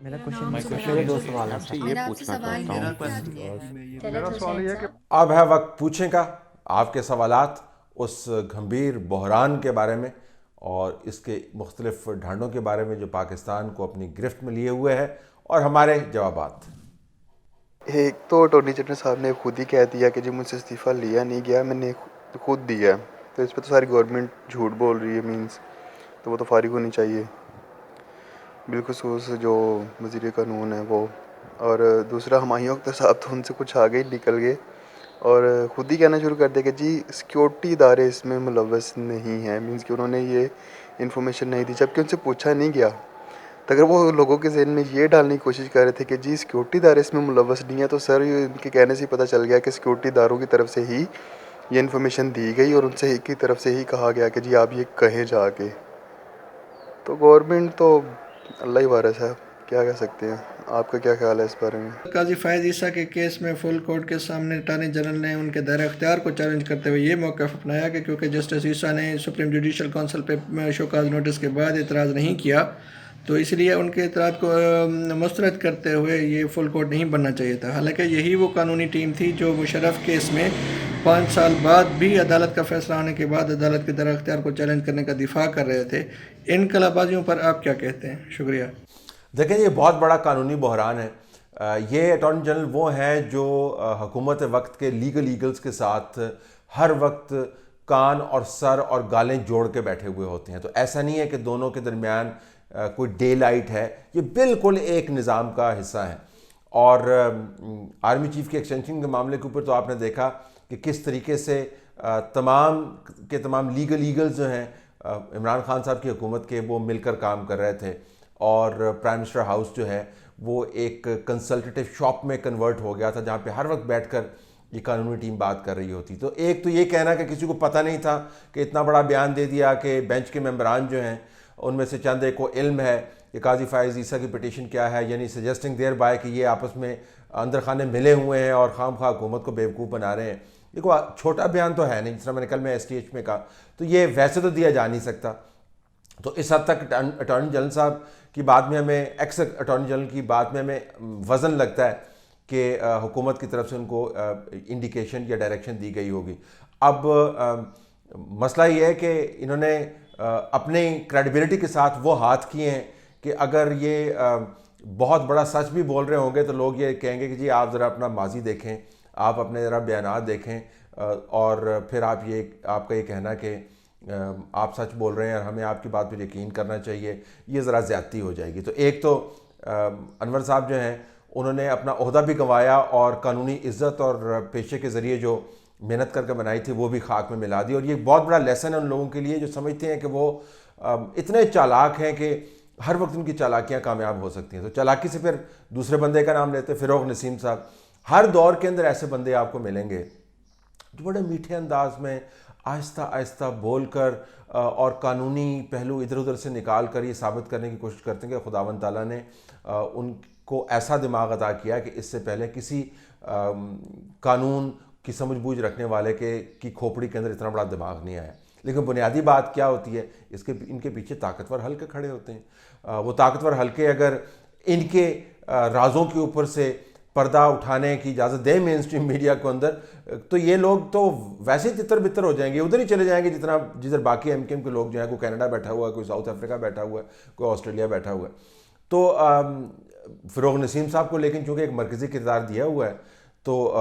میرا میں question question میرے یہ دو سوال ہیں آپ سے سر. یہ پوچھنا چاہتا میرا ہوں کہ کوشچن یہ ہے میرا سوال یہ ہے کہ اب ہے وقت پوچھیں کا آپ کے سوالات اس گھمبیر بحران کے بارے میں اور اس کے مختلف ڈھانڈوں کے بارے میں جو پاکستان کو اپنی گرفت میں لیے ہوئے ہے اور ہمارے جوابات. ایک تو اٹارنی جنرل صاحب نے خود ہی کہہ دیا کہ جی مجھ سے استعفیٰ لیا نہیں گیا، میں نے خود دیا. تو اس پہ تو ساری گورنمنٹ جھوٹ بول رہی ہے مینس، تو وہ تو فارغ ہونی چاہیے بالخصوص جو وزیر قانون ہے وہ. اور دوسرا ہمایوں اختر صاحب تو ان سے کچھ آگے ہی نکل گئے اور خود ہی کہنا شروع کر دیا کہ جی سیکیورٹی ادارے اس میں ملوث نہیں ہیں، مینس کہ انہوں نے یہ انفارمیشن نہیں دی جبکہ ان سے پوچھا نہیں گیا. تو اگر وہ لوگوں کے ذہن میں یہ ڈالنے کی کوشش کر رہے تھے کہ جی سیکیورٹی ادارے اس میں ملوث نہیں ہے، تو سر یہ ان کے کہنے سے ہی پتہ چل گیا کہ سیکیورٹی اداروں کی طرف سے ہی یہ انفارمیشن دی گئی اور ان سے کی طرف سے ہی کہا گیا کہ جی آپ یہ کہیں جا کے. تو گورنمنٹ تو اللہ ہی وارث ہے، کیا کہہ سکتے ہیں. آپ کا کیا خیال ہے اس بارے میں؟ قاضی فائز عیسیٰ کے کیس میں فل کورٹ کے سامنے اٹارنی جنرل نے ان کے دائرہ اختیار کو چیلنج کرتے ہوئے یہ موقف اپنایا کہ کیونکہ جسٹس عیسیٰ نے سپریم جوڈیشل کونسل پہ شوکاز نوٹس کے بعد اعتراض نہیں کیا، تو اس لیے ان کے اعتراض کو مسترد کرتے ہوئے یہ فل کورٹ نہیں بننا چاہیے تھا. حالانکہ یہی وہ قانونی ٹیم تھی جو مشرف کیس میں 5 سال بعد بھی عدالت کا فیصلہ آنے کے بعد عدالت کے دائرہ اختیار کو چیلنج کرنے کا دفاع کر رہے تھے. ان کلابازیوں پر آپ کیا کہتے ہیں؟ شکریہ. دیکھیں یہ بہت بڑا قانونی بحران ہے. یہ اٹارنی جنرل وہ ہیں جو حکومت وقت کے لیگل ایگلز کے ساتھ ہر وقت کان اور سر اور گالیں جوڑ کے بیٹھے ہوئے ہوتے ہیں. تو ایسا نہیں ہے کہ دونوں کے درمیان کوئی ڈے لائٹ ہے، یہ بالکل ایک نظام کا حصہ ہے. اور آرمی چیف کی ایکسٹینشن کے معاملے کے اوپر تو آپ نے دیکھا کہ کس طریقے سے تمام کے تمام لیگل ایگلز جو ہیں عمران خان صاحب کی حکومت کے وہ مل کر کام کر رہے تھے اور پرائم منسٹر ہاؤس جو ہے وہ ایک کنسلٹیٹیو شاپ میں کنورٹ ہو گیا تھا جہاں پہ ہر وقت بیٹھ کر یہ قانونی ٹیم بات کر رہی ہوتی. تو ایک تو یہ کہنا کہ کسی کو پتہ نہیں تھا کہ اتنا بڑا بیان دے دیا کہ بینچ کے ممبران جو ہیں ان میں سے چند ایک کو علم ہے کہ قاضی فائز عیسیٰ کی پٹیشن کیا ہے، یعنی سجیسٹنگ دیر بائے کہ یہ آپس میں اندر خانے ملے ہوئے ہیں اور خام خواہ حکومت کو بیوقوف بنا رہے ہیں. دیکھو چھوٹا بیان تو ہے نہیں، جس طرح میں نے کل میں ایس ٹی ایچ میں کہا، تو یہ ویسے تو دیا جا نہیں سکتا. تو اس حد تک اٹارنی جنرل صاحب کی بات میں ہمیں ایکس اٹارنی جنرل کی بات میں ہمیں وزن لگتا ہے کہ حکومت کی طرف سے ان کو انڈیکیشن یا ڈائریکشن دی گئی ہوگی. اب مسئلہ یہ ہے کہ انہوں نے اپنی کریڈیبلٹی کے ساتھ وہ ہاتھ کیے ہیں کہ اگر یہ بہت بڑا سچ بھی بول رہے ہوں گے تو لوگ یہ کہیں گے کہ جی آپ ذرا اپنا ماضی دیکھیں، آپ اپنے ذرا بیانات دیکھیں اور پھر آپ کا یہ کہنا کہ آپ سچ بول رہے ہیں اور ہمیں آپ کی بات پہ یقین کرنا چاہیے، یہ ذرا زیادتی ہو جائے گی. تو ایک تو انور صاحب جو ہیں انہوں نے اپنا عہدہ بھی گنوایا اور قانونی عزت اور پیشے کے ذریعے جو محنت کر کے بنائی تھی وہ بھی خاک میں ملا دی. اور یہ بہت بڑا لیسن ہے ان لوگوں کے لیے جو سمجھتے ہیں کہ وہ اتنے چالاک ہیں کہ ہر وقت ان کی چالاکیاں کامیاب ہو سکتی ہیں. تو چالاکی سے پھر دوسرے بندے کا نام لیتے فروغ نسیم صاحب. ہر دور کے اندر ایسے بندے آپ کو ملیں گے جو بڑے میٹھے انداز میں آہستہ آہستہ بول کر اور قانونی پہلو ادھر ادھر سے نکال کر یہ ثابت کرنے کی کوشش کرتے ہیں کہ خداوند تعالیٰ نے ان کو ایسا دماغ عطا کیا کہ اس سے پہلے کسی قانون کی سمجھ بوجھ رکھنے والے کی کھوپڑی کے اندر اتنا بڑا دماغ نہیں آیا. لیکن بنیادی بات کیا ہوتی ہے، ان کے پیچھے طاقتور حلقے کھڑے ہوتے ہیں. وہ طاقتور حلقے اگر ان کے رازوں کے اوپر سے پردہ اٹھانے کی اجازت دیں مین اسٹریم میڈیا کو اندر، تو یہ لوگ تو ویسے ہی تتر بتر ہو جائیں گے، ادھر ہی چلے جائیں گے جدھر باقی ایم کیو ایم کے لوگ جو ہیں، کوئی کینیڈا بیٹھا ہوا ہے، کوئی ساؤتھ افریقہ بیٹھا ہوا ہے، کوئی آسٹریلیا بیٹھا ہوا ہے. تو فروغ نسیم صاحب کو لیکن چونکہ ایک مرکزی کردار دیا ہوا ہے تو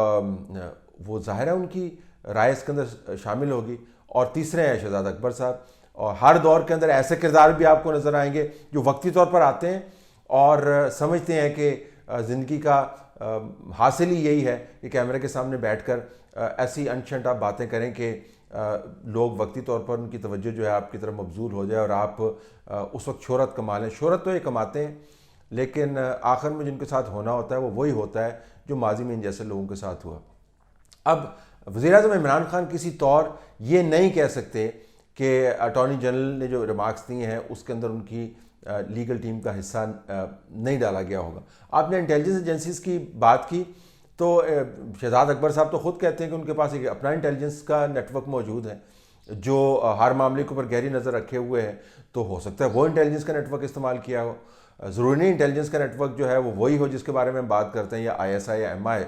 وہ ظاہر ہے ان کی رائے اس کے اندر شامل ہوگی. اور تیسرے ہیں شہزاد اکبر صاحب. اور ہر دور کے اندر ایسے کردار بھی آپ کو نظر آئیں گے جو وقتی طور پر آتے ہیں اور سمجھتے ہیں کہ زندگی کا حاصل ہی یہی ہے کہ کیمرے کے سامنے بیٹھ کر ایسی انشنٹ آپ باتیں کریں کہ لوگ وقتی طور پر ان کی توجہ جو ہے آپ کی طرف مبذول ہو جائے اور آپ اس وقت شہرت کما لیں. شہرت تو یہ کماتے ہیں لیکن آخر میں جن کے ساتھ ہونا ہوتا ہے وہ وہی ہوتا ہے جو ماضی میں ان جیسے لوگوں کے ساتھ ہوا. اب وزیر اعظم عمران خان کسی طور یہ نہیں کہہ سکتے کہ اٹارنی جنرل نے جو ریمارکس دیے ہیں اس کے اندر ان کی لیگل ٹیم کا حصہ نہیں ڈالا گیا ہوگا. آپ نے انٹیلیجنس ایجنسیز کی بات کی تو شہزاد اکبر صاحب تو خود کہتے ہیں کہ ان کے پاس ایک اپنا انٹیلیجنس کا نیٹ ورک موجود ہے جو ہر معاملے کے اوپر گہری نظر رکھے ہوئے ہے. تو ہو سکتا ہے وہ انٹیلیجنس کا نیٹ ورک استعمال کیا ہو. ضروری نہیں انٹیلیجنس کا نیٹ ورک جو ہے وہ وہی ہو جس کے بارے میں ہم بات کرتے ہیں، یا ISI یا MI،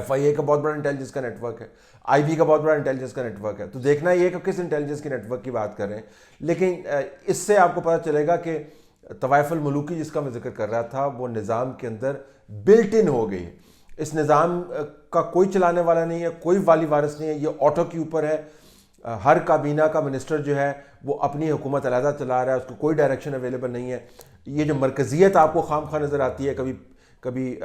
FIA کا بہت بڑا انٹیلیجنس کا نیٹ ورک ہے، IB کا بہت بڑا انٹیلیجنس کا نیٹ ورک ہے. تو دیکھنا یہ کہ کس انٹیلیجنس کے نیٹ ورک کی بات کر رہے ہیں. لیکن اس سے آپ کو پتہ چلے گا کہ طوائف الملوکی جس کا میں ذکر کر رہا تھا وہ نظام کے اندر بلٹ ان ہو گئی ہے. اس نظام کا کوئی چلانے والا نہیں ہے، کوئی والی وارث نہیں ہے، یہ آٹو کے اوپر ہے. ہر کابینہ کا منسٹر جو ہے وہ اپنی حکومت علیحدہ چلا رہا ہے، اس کو کوئی ڈائریکشن اویلیبل نہیں ہے. یہ جو مرکزیت آپ کو خام خواہ نظر آتی ہے، کبھی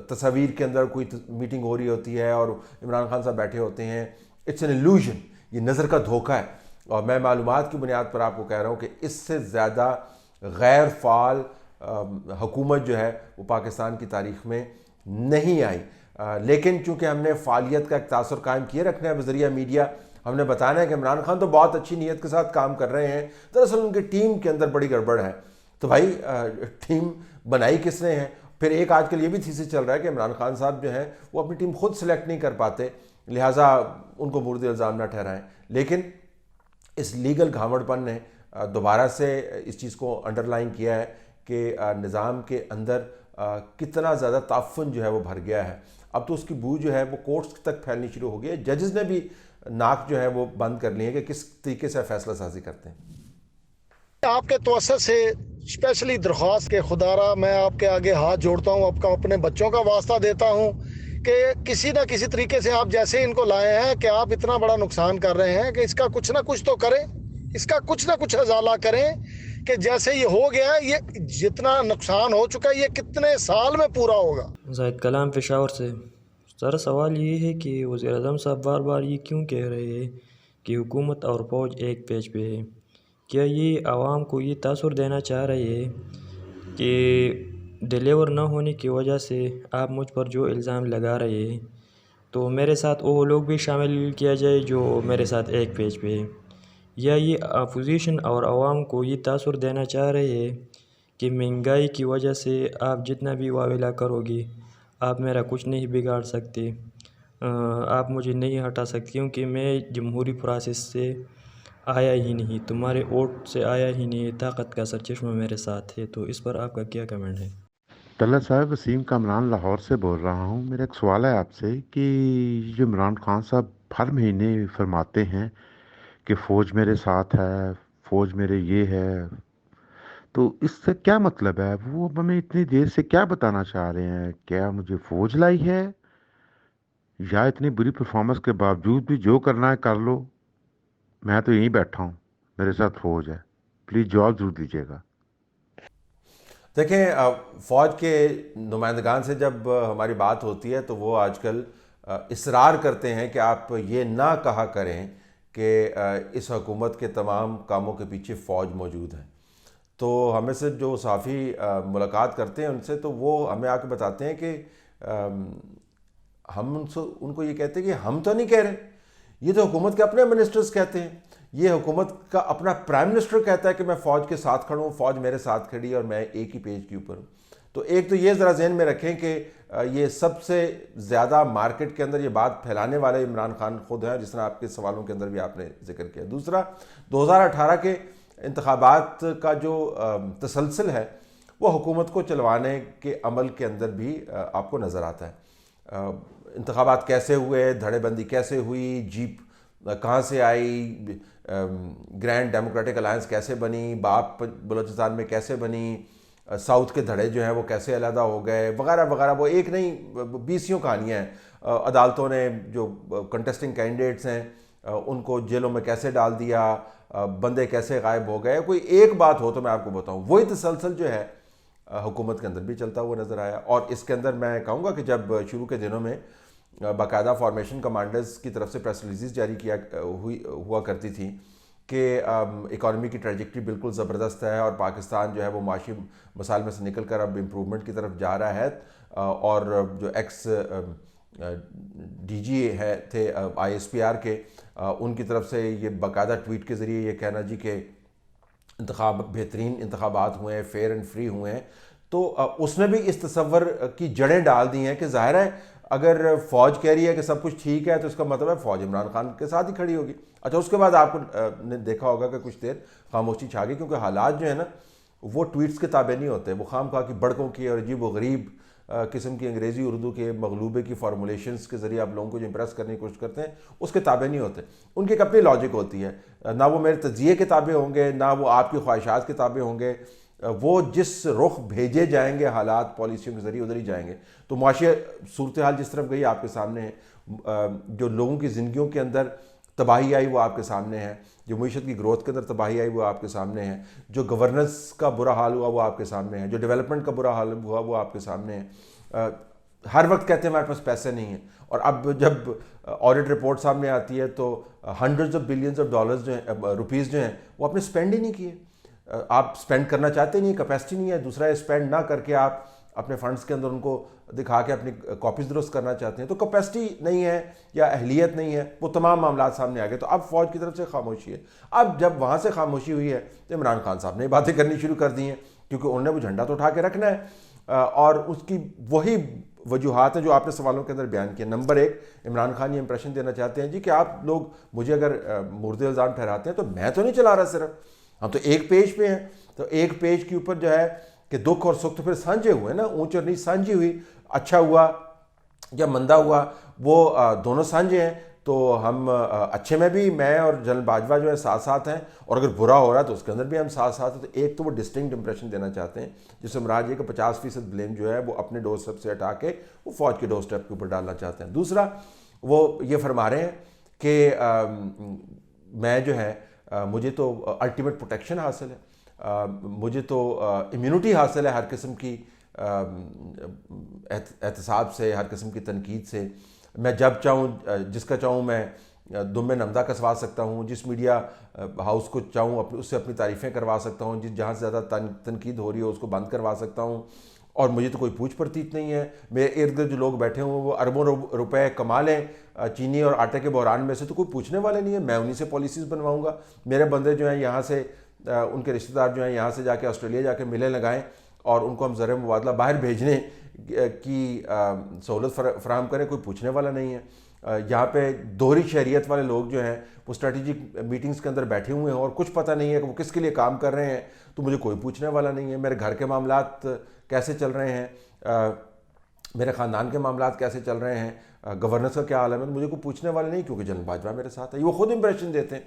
تصاویر کے اندر کوئی میٹنگ ہو رہی ہوتی ہے اور عمران خان صاحب بیٹھے ہوتے ہیں، اٹس این ایلوژن، یہ نظر کا دھوکہ ہے. اور میں معلومات کی بنیاد پر آپ کو کہہ رہا ہوں کہ اس سے زیادہ غیر فعال حکومت جو ہے وہ پاکستان کی تاریخ میں نہیں آئی. لیکن چونکہ ہم نے فعالیت کا ایک تاثر قائم کیے رکھنا ہے بذریعہ میڈیا، ہم نے بتانا ہے کہ عمران خان تو بہت اچھی نیت کے ساتھ کام کر رہے ہیں، دراصل ان کی ٹیم کے اندر بڑی گڑبڑ ہے. تو بھائی ٹیم بنائی کس نے ہے؟ پھر ایک آج کل یہ بھی تھیسس چل رہا ہے کہ عمران خان صاحب جو ہیں وہ اپنی ٹیم خود سلیکٹ نہیں کر پاتے، لہٰذا ان کو مورد الزام نہ ٹھہرائیں. لیکن اس لیگل گھاوڑ پن نے دوبارہ سے اس چیز کو انڈر لائن کیا ہے کہ نظام کے اندر کتنا زیادہ تعفن جو ہے وہ بھر گیا ہے. اب تو اس کی بو جو ہے وہ کورٹس تک پھیلنی شروع ہو گئی ہے. ججز نے بھی ناک جو ہے وہ بند کر لی ہے کہ کس طریقے سے فیصلہ سازی کرتے ہیں. آپ کے توسط سے اسپیشلی درخواست کہ خدارا میں آپ کے آگے ہاتھ جوڑتا ہوں، آپ کا اپنے بچوں کا واسطہ دیتا ہوں کہ کسی نہ کسی طریقے سے آپ جیسے ان کو لائے ہیں کہ آپ اتنا بڑا نقصان کر رہے ہیں کہ اس کا کچھ نہ کچھ تو کریں، اس کا کچھ نہ کچھ ازالہ کریں کہ جیسے یہ ہو گیا ہے، یہ جتنا نقصان ہو چکا ہے یہ کتنے سال میں پورا ہوگا. زاہد کلام پشاور سے. سر سوال یہ ہے کہ وزیر اعظم صاحب بار بار یہ کیوں کہہ رہے ہیں کہ حکومت اور فوج ایک پیج پہ ہے؟ کیا یہ عوام کو یہ تاثر دینا چاہ رہے ہیں کہ ڈیلیور نہ ہونے کی وجہ سے آپ مجھ پر جو الزام لگا رہے ہیں تو میرے ساتھ وہ لوگ بھی شامل کیا جائے جو میرے ساتھ ایک پیج پہ ہے؟ یا یہ اپوزیشن اور عوام کو یہ تاثر دینا چاہ رہے ہیں کہ مہنگائی کی وجہ سے آپ جتنا بھی واویلا کرو گی آپ میرا کچھ نہیں بگاڑ سکتے، آپ مجھے نہیں ہٹا سکتے کیونکہ میں جمہوری پروسیس سے آیا ہی نہیں، تمہارے ووٹ سے آیا ہی نہیں، طاقت کا سرچشمہ میرے ساتھ ہے. تو اس پر آپ کا کیا کمنٹ ہے؟ طلعت صاحب، وسیم کامران لاہور سے بول رہا ہوں. میرا ایک سوال ہے آپ سے کہ جو عمران خان صاحب ہر مہینے فرماتے ہیں کہ فوج میرے ساتھ ہے، فوج میرے یہ ہے، تو اس سے کیا مطلب ہے؟ وہ ہمیں اتنی دیر سے کیا بتانا چاہ رہے ہیں؟ کیا مجھے فوج لائی ہے، یا اتنی بری پرفارمنس کے باوجود بھی جو کرنا ہے کر لو، میں تو یہیں بیٹھا ہوں، میرے ساتھ فوج ہے؟ پلیز جواب ضرور دیجیے گا. دیکھیں، فوج کے نمائندگان سے جب ہماری بات ہوتی ہے تو وہ آج کل اصرار کرتے ہیں کہ آپ یہ نہ کہا کریں کہ اس حکومت کے تمام کاموں کے پیچھے فوج موجود ہے. تو ہمیں سے جو صحافی ملاقات کرتے ہیں ان سے تو وہ ہمیں آ کے بتاتے ہیں کہ ہم ان کو یہ کہتے ہیں کہ ہم تو نہیں کہہ رہے، یہ تو حکومت کے اپنے منسٹرز کہتے ہیں، یہ حکومت کا اپنا پرائم منسٹر کہتا ہے کہ میں فوج کے ساتھ کھڑا ہوں، فوج میرے ساتھ کھڑی ہے اور میں ایک ہی پیج کے اوپر ہوں. تو ایک تو یہ ذرا ذہن میں رکھیں کہ یہ سب سے زیادہ مارکیٹ کے اندر یہ بات پھیلانے والے عمران خان خود ہیں، جس طرح آپ کے سوالوں کے اندر بھی آپ نے ذکر کیا. دوسرا، 2018 کے انتخابات کا جو تسلسل ہے وہ حکومت کو چلوانے کے عمل کے اندر بھی آپ کو نظر آتا ہے. انتخابات کیسے ہوئے، دھڑے بندی کیسے ہوئی، جیپ کہاں سے آئی، گرینڈ ڈیموکریٹک الائنس کیسے بنی، باپ بلوچستان میں کیسے بنی، ساؤتھ کے دھڑے جو ہیں وہ کیسے علیحدہ ہو گئے، وغیرہ وغیرہ. وہ ایک نہیں 20 کہانیاں ہیں. عدالتوں نے جو کنٹیسٹنگ کینڈیڈیٹس ہیں ان کو جیلوں میں کیسے ڈال دیا، بندے کیسے غائب ہو گئے. کوئی ایک بات ہو تو میں آپ کو بتاؤں، وہی تسلسل جو ہے حکومت کے اندر بھی چلتا ہوا نظر آیا. اور اس کے اندر میں کہوں گا کہ جب شروع کے دنوں میں باقاعدہ فارمیشن کمانڈرز کی طرف سے پریس ریلیزز جاری ہوا کرتی تھی کہ اکانومی کی ٹریجکٹری بالکل زبردست ہے اور پاکستان جو ہے وہ معاشی مسائل میں سے نکل کر اب امپرومنٹ کی طرف جا رہا ہے، اور جو ایکس DG تھے ISPR کے، ان کی طرف سے یہ باقاعدہ ٹویٹ کے ذریعے یہ کہنا جی کہ بہترین انتخابات ہوئے ہیں، فیئر اینڈ فری ہوئے ہیں. تو اس نے بھی اس تصور کی جڑیں ڈال دی ہیں کہ ظاہر ہے اگر فوج کہہ رہی ہے کہ سب کچھ ٹھیک ہے تو اس کا مطلب ہے فوج عمران خان کے ساتھ ہی کھڑی ہوگی. اچھا، اس کے بعد آپ نے دیکھا ہوگا کہ کچھ دیر خاموشی چھا گئی، کیونکہ حالات جو ہے نا وہ ٹویٹس کے تابع نہیں ہوتے، وہ خام خواہ کی بڑکوں کی اور عجیب و غریب قسم کی انگریزی اردو کے مغلوبے کی فارمولیشنز کے ذریعے آپ لوگوں کو جو امپریس کرنے کی کوشش کرتے ہیں اس کے تابع نہیں ہوتے. ان کی ایک اپنی لاجک ہوتی ہے، نہ وہ میرے تجزیے کے تابع ہوں گے، نہ وہ آپ کی خواہشات کے تابع ہوں گے. وہ جس رخ بھیجے جائیں گے حالات پالیسیوں کے ذریعے ادھر ہی جائیں گے. تو معاشی صورتحال جس طرف گئی آپ کے سامنے ہے، جو لوگوں کی زندگیوں کے اندر تباہی آئی وہ آپ کے سامنے ہے، جو معیشت کی گروتھ کے اندر تباہی آئی وہ آپ کے سامنے ہے، جو گورننس کا برا حال ہوا وہ آپ کے سامنے ہے، جو ڈیولپمنٹ کا برا حال ہوا وہ آپ کے سامنے ہے. ہر وقت کہتے ہیں ہمارے پاس پیسے نہیں ہیں، اور اب جب آڈٹ رپورٹ سامنے آتی ہے تو hundreds of billions of dollars جو ہیں، روپیز جو ہیں، وہ آپ نے اسپینڈ ہی نہیں کیے. آپ اسپینڈ کرنا چاہتے نہیں، کیپیسٹی نہیں ہے. دوسرا اسپینڈ نہ کر کے آپ اپنے فنڈز کے اندر ان کو دکھا کے اپنی کاپیز درست کرنا چاہتے ہیں، تو کیپیسٹی نہیں ہے یا اہلیت نہیں ہے. وہ تمام معاملات سامنے آ گئے. تو اب فوج کی طرف سے خاموشی ہے. اب جب وہاں سے خاموشی ہوئی ہے تو عمران خان صاحب نے باتیں کرنی شروع کر دی ہیں، کیونکہ انہوں نے وہ جھنڈا تو اٹھا کے رکھنا ہے، اور اس کی وہی وجوہات ہیں جو آپ نے سوالوں کے اندر بیان کیے. نمبر ایک، عمران خان یہ امپریشن دینا چاہتے ہیں جی کہ آپ لوگ مجھے اگر مورد الزام ٹھہراتے ہیں تو میں تو نہیں چلا رہا، صرف ہم تو ایک پیج پہ ہیں. تو ایک پیج کے اوپر جو ہے کہ دکھ اور سکھ تو پھر سانجھے ہوئے نا، اونچ اور نیچ سانجھی ہوئی. اچھا ہوا یا مندہ ہوا وہ دونوں سانجھے ہیں. تو ہم اچھے میں بھی میں اور جنرل باجوہ جو ہے ساتھ ساتھ ہیں، اور اگر برا ہو رہا ہے تو اس کے اندر بھی ہم ساتھ ساتھ ہیں. تو ایک تو وہ ڈسٹنکٹ امپریشن دینا چاہتے ہیں، جس سے مراد یہ کہ 50% بلیم جو ہے وہ اپنے ڈور اسٹیپ سے ہٹا کے وہ فوج کے ڈور اسٹیپ کے اوپر ڈالنا چاہتے ہیں. دوسرا وہ یہ فرما رہے ہیں کہ میں جو ہے مجھے تو الٹیمیٹ پروٹیکشن حاصل ہے، مجھے تو امیونٹی حاصل ہے ہر قسم کی احتساب سے، ہر قسم کی تنقید سے. میں جب چاہوں جس کا چاہوں میں دم میں نمدہ کسوا سکتا ہوں، جس میڈیا ہاؤس کو چاہوں اس سے اپنی تعریفیں کروا سکتا ہوں، جہاں سے زیادہ تنقید ہو رہی ہے اس کو بند کروا سکتا ہوں، اور مجھے تو کوئی پوچھ پرتیت نہیں ہے. میرے ارد گرد جو لوگ بیٹھے ہوں وہ اربوں روپے کما لیں چینی اور آٹے کے بحران میں سے، تو کوئی پوچھنے والے نہیں ہے. میں انہی سے پالیسیز بنواؤں گا. میرے بندے جو ہیں یہاں سے، ان کے رشتہ دار جو ہیں یہاں سے جا کے آسٹریلیا جا کے میلے لگائیں اور ان کو ہم زر مبادلہ باہر بھیجنے کی سہولت فراہم کریں، کوئی پوچھنے والا نہیں ہے. یہاں پہ دوہری شہریت والے لوگ جو ہیں وہ اسٹریٹجک میٹنگز کے اندر بیٹھے ہوئے ہیں اور کچھ پتہ نہیں ہے کہ وہ کس کے لیے کام کر رہے ہیں، تو مجھے کوئی پوچھنے والا نہیں ہے. میرے گھر کے معاملات کیسے چل رہے ہیں، میرے خاندان کے معاملات کیسے چل رہے ہیں، گورننس کا کیا عالم ہے، مجھے کوئی پوچھنے والا نہیں، کیونکہ جنرل باجوہ میرے ساتھ ہے. وہ خود امپریشن دیتے ہیں.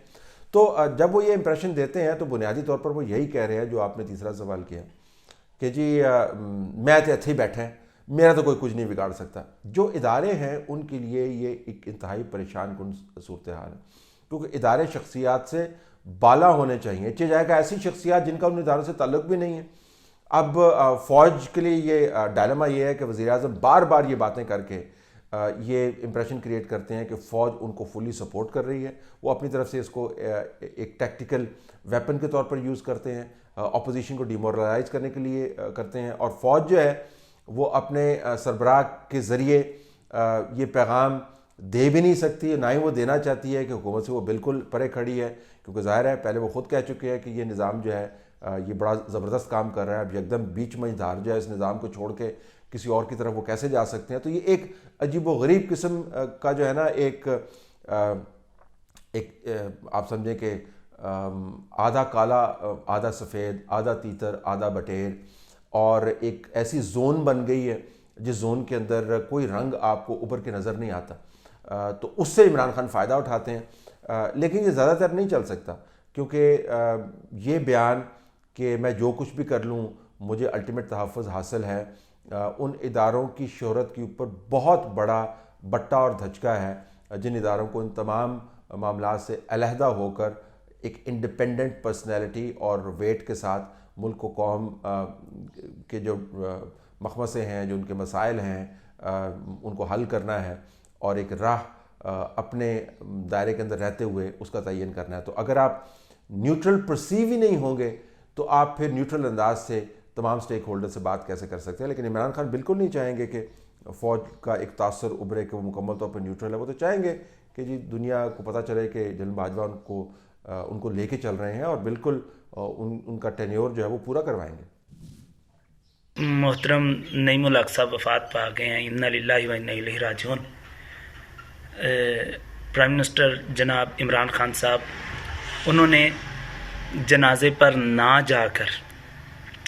تو جب وہ یہ امپریشن دیتے ہیں تو بنیادی طور پر وہ یہی کہہ رہے ہیں جو آپ نے تیسرا سوال کیا کہ جی میں تو اتھے ہی بیٹھے ہیں، میرا تو کوئی کچھ نہیں بگاڑ سکتا. جو ادارے ہیں ان کے لیے یہ ایک انتہائی پریشان کن صورتحال ہے، کیونکہ ادارے شخصیات سے بالا ہونے چاہیے، چاہے کہ ایسی شخصیات جن کا ان اداروں سے تعلق بھی نہیں ہے. اب فوج کے لیے یہ ڈائلما یہ ہے کہ وزیر اعظم بار بار یہ باتیں کر کے یہ امپریشن کریٹ کرتے ہیں کہ فوج ان کو فلی سپورٹ کر رہی ہے. وہ اپنی طرف سے اس کو ایک ٹیکٹیکل ویپن کے طور پر یوز کرتے ہیں، اپوزیشن کو ڈیمورلائز کرنے کے لیے کرتے ہیں. اور فوج جو ہے وہ اپنے سربراہ کے ذریعے یہ پیغام دے بھی نہیں سکتی، نہ ہی وہ دینا چاہتی ہے کہ حکومت سے وہ بالکل پرے کھڑی ہے، کیونکہ ظاہر ہے پہلے وہ خود کہہ چکے ہیں کہ یہ نظام جو ہے یہ بڑا زبردست کام کر رہا ہے. اب یکدم بیچ منجھدار جو ہے اس نظام کو چھوڑ کے کسی اور کی طرف وہ کیسے جا سکتے ہیں. تو یہ ایک عجیب و غریب قسم کا جو ہے نا ایک آپ سمجھیں کہ آدھا کالا آدھا سفید، آدھا تیتر آدھا بٹیر، اور ایک ایسی زون بن گئی ہے جس زون کے اندر کوئی رنگ آپ کو اوپر کے نظر نہیں آتا. تو اس سے عمران خان فائدہ اٹھاتے ہیں. لیکن یہ زیادہ تر نہیں چل سکتا، کیونکہ یہ بیان کہ میں جو کچھ بھی کر لوں مجھے الٹیمیٹ تحفظ حاصل ہے، ان اداروں کی شہرت کے اوپر بہت بڑا بٹا اور دھچکا ہے جن اداروں کو ان تمام معاملات سے علیحدہ ہو کر ایک انڈیپینڈنٹ پرسنالٹی اور ویٹ کے ساتھ ملک و قوم کے جو مخمصے ہیں، جو ان کے مسائل ہیں، ان کو حل کرنا ہے اور ایک راہ اپنے دائرے کے اندر رہتے ہوئے اس کا تعین کرنا ہے. تو اگر آپ نیوٹرل پرسیو ہی نہیں ہوں گے تو آپ پھر نیوٹرل انداز سے تمام سٹیک ہولڈر سے بات کیسے کر سکتے ہیں. لیکن عمران خان بالکل نہیں چاہیں گے کہ فوج کا ایک تاثر ابھرے کہ وہ مکمل طور پر نیوٹرل ہے. وہ تو چاہیں گے کہ جی دنیا کو پتہ چلے کہ جنرل باجوہ ان کو لے کے چل رہے ہیں اور بالکل ان کا ٹینیور جو ہے وہ پورا کروائیں گے. محترم نعیم الحق صاحب وفات پا گئے ہیں، انا للہ و انا الیہ راجعون. پرائم منسٹر جناب عمران خان صاحب انہوں نے جنازے پر نہ جا کر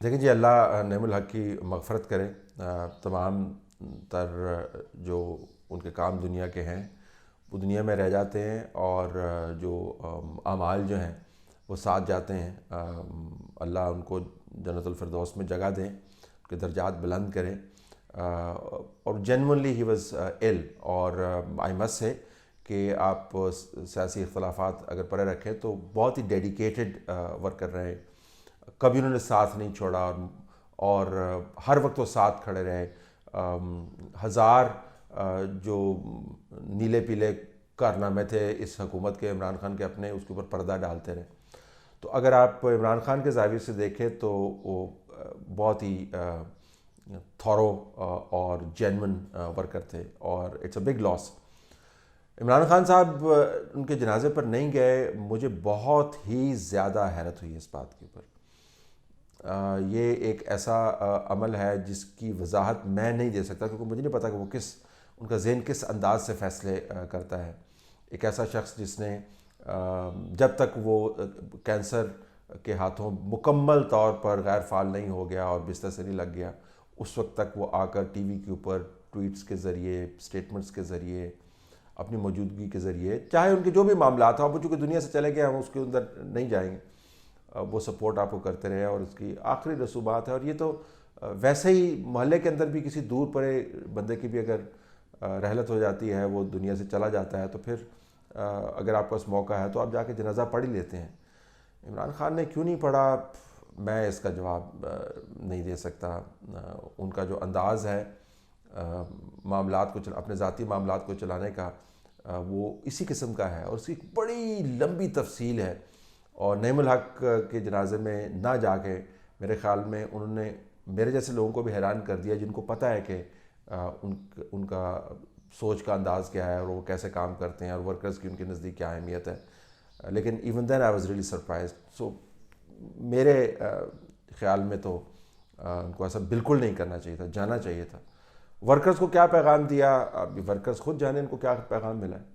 دیکھیں جی، اللہ نعیم الحق کی مغفرت کرے. تمام تر جو ان کے کام دنیا کے ہیں وہ دنیا میں رہ جاتے ہیں، اور جو اعمال جو ہیں وہ ساتھ جاتے ہیں. اللہ ان کو جنت الفردوس میں جگہ دیں، ان کے درجات بلند کریں. اور جینونلی ہی واز ill، اور آئی مسٹ سے کہ آپ سیاسی اختلافات اگر پرے رکھیں تو بہت ہی ڈیڈیکیٹڈ ورک کر رہے ہیں. کبھی انہوں نے ساتھ نہیں چھوڑا، اور ہر وقت وہ ساتھ کھڑے رہے. ہزار جو نیلے پیلے کارنامے تھے اس حکومت کے، عمران خان کے اپنے، اس کے اوپر پردہ ڈالتے رہے. تو اگر آپ عمران خان کے زاویے سے دیکھیں تو وہ بہت ہی تھورو اور جینون ورکر تھے، اور it's a big loss. Imran Khan صاحب ان کے جنازے پر نہیں گئے. مجھے بہت ہی زیادہ حیرت ہوئی اس بات کے اوپر. یہ ایک ایسا عمل ہے جس کی وضاحت میں نہیں دے سکتا، کیونکہ مجھے نہیں پتا کہ وہ ان کا ذہن کس انداز سے فیصلے کرتا ہے. ایک ایسا شخص جس نے جب تک وہ کینسر کے ہاتھوں مکمل طور پر غیر فعال نہیں ہو گیا اور بستر سے نہیں لگ گیا، اس وقت تک وہ آ کر ٹی وی کے اوپر ٹویٹس کے ذریعے، اسٹیٹمنٹس کے ذریعے، اپنی موجودگی کے ذریعے، چاہے ان کے جو بھی معاملات ہوں، اب وہ چونکہ دنیا سے چلے گئے ہم اس کے اندر نہیں جائیں گے، وہ سپورٹ آپ کو کرتے رہے. اور اس کی آخری رسومات ہے. اور یہ تو ویسے ہی محلے کے اندر بھی کسی دور پرے بندے کی بھی اگر رحلت ہو جاتی ہے، وہ دنیا سے چلا جاتا ہے، تو پھر اگر آپ کے پاس موقع ہے تو آپ جا کے جنازہ پڑھ ہی لیتے ہیں. عمران خان نے کیوں نہیں پڑھا، میں اس کا جواب نہیں دے سکتا. ان کا جو انداز ہے معاملات کو اپنے ذاتی معاملات کو چلانے کا، وہ اسی قسم کا ہے، اور اس کی ایک بڑی لمبی تفصیل ہے. اور نعیم الحق کے جنازے میں نہ جا کے میرے خیال میں انہوں نے میرے جیسے لوگوں کو بھی حیران کر دیا، جن کو پتہ ہے کہ ان کا سوچ کا انداز کیا ہے اور وہ کیسے کام کرتے ہیں، اور ورکرز کی ان کے نزدیک کیا اہمیت ہے. لیکن even then I was really surprised. So میرے خیال میں تو ان کو ایسا بالکل نہیں کرنا چاہیے تھا، جانا چاہیے تھا. ورکرز کو کیا پیغام دیا، اب ورکرز خود جانے ان کو کیا پیغام ملا ہے.